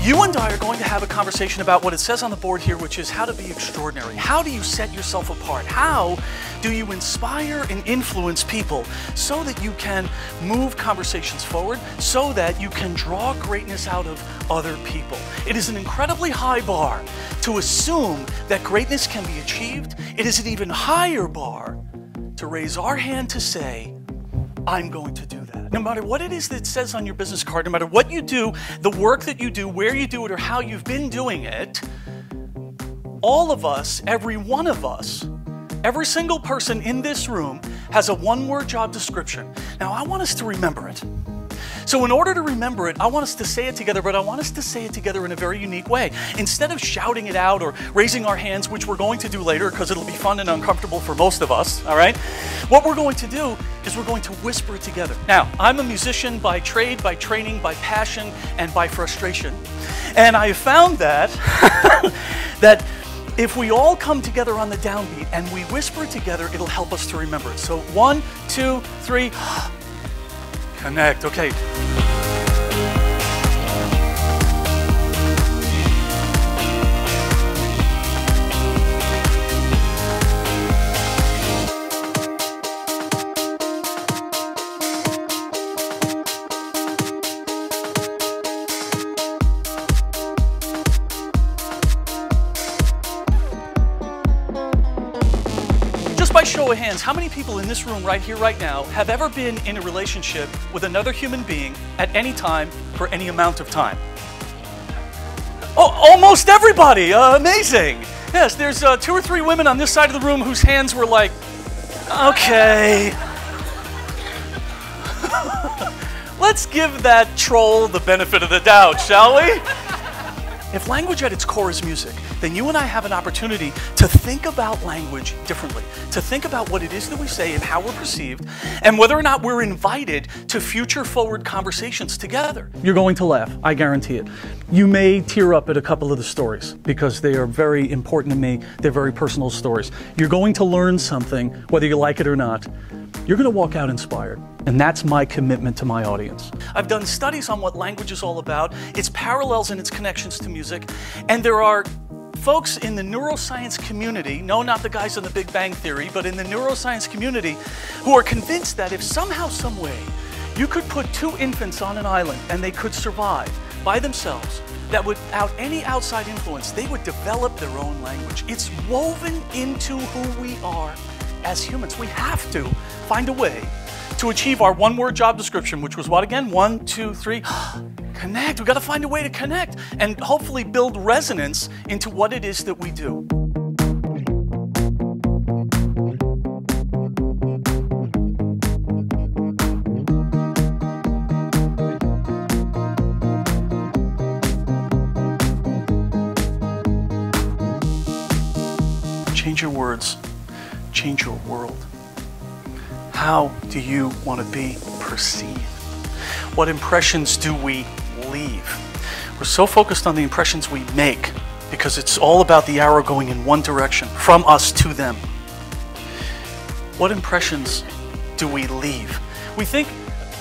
You and I are going to have a conversation about what it says on the board here, which is how to be extraordinary. How do you set yourself apart? How do you inspire and influence people so that you can move conversations forward, so that you can draw greatness out of other people? It is an incredibly high bar to assume that greatness can be achieved. It is an even higher bar to raise our hand to say, I'm going to do that. No matter what it is that it says on your business card, no matter what you do, the work that you do, where you do it, or how you've been doing it, all of us, every one of us, every single person in this room has a one-word job description. Now, I want us to remember it. So in order to remember it, I want us to say it together, but I want us to say it together in a very unique way. Instead of shouting it out or raising our hands, which we're going to do later because it'll be fun and uncomfortable for most of us, all right? What we're going to do is we're going to whisper it together. Now, I'm a musician by trade, by training, by passion, and by frustration. And I found that, that if we all come together on the downbeat and we whisper together, it'll help us to remember it. So 1, 2, 3, connect. Okay. By show of hands, how many people in this room right here, right now, have ever been in a relationship with another human being at any time for any amount of time? Oh, almost everybody. Amazing. Yes, there's 2 or 3 women on this side of the room whose hands were like, okay. Let's give that troll the benefit of the doubt, shall we? If language at its core is music, then you and I have an opportunity to think about language differently, to think about what it is that we say and how we're perceived, and whether or not we're invited to future-forward conversations together. You're going to laugh, I guarantee it. You may tear up at a couple of the stories because they are very important to me. They're very personal stories. You're going to learn something, whether you like it or not. You're going to walk out inspired. And that's my commitment to my audience. I've done studies on what language is all about, its parallels and its connections to music, and there are folks in the neuroscience community, no, not the guys on the Big Bang Theory, but in the neuroscience community, who are convinced that if somehow, some way, you could put 2 infants on an island and they could survive by themselves, that without any outside influence, they would develop their own language. It's woven into who we are as humans. We have to find a way to achieve our one-word job description, which was what again? 1, 2, 3, connect. We've got to find a way to connect and hopefully build resonance into what it is that we do. Change your words, change your world. How do you want to be perceived? What impressions do we leave? We're so focused on the impressions we make because it's all about the arrow going in one direction, from us to them. What impressions do we leave? We think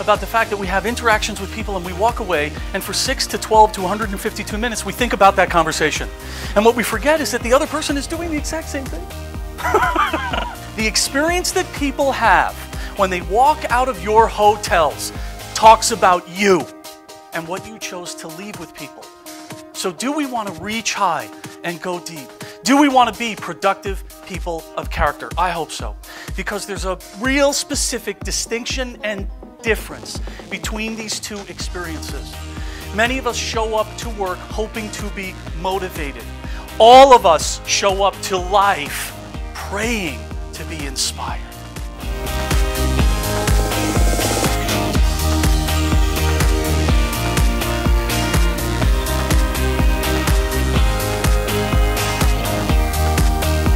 about the fact that we have interactions with people and we walk away, and for 6 to 12 to 152 minutes, we think about that conversation. And what we forget is that the other person is doing the exact same thing. The experience that people have when they walk out of your hotels talks about you and what you chose to leave with people. So do we want to reach high and go deep? Do we want to be productive people of character? I hope so, because there's a real specific distinction and difference between these 2 experiences. Many of us show up to work hoping to be motivated. All of us show up to life praying to be inspired.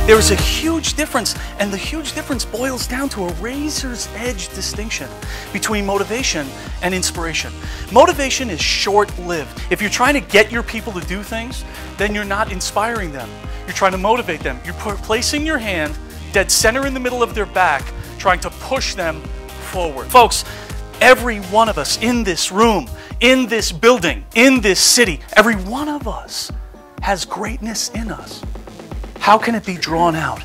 There is a huge difference, and the huge difference boils down to a razor's edge distinction between motivation and inspiration. Motivation is short-lived. If you're trying to get your people to do things, then you're not inspiring them. You're trying to motivate them. You're placing your hand dead center in the middle of their back, trying to push them forward. Folks, every one of us in this room, in this building, in this city, every one of us has greatness in us. How can it be drawn out?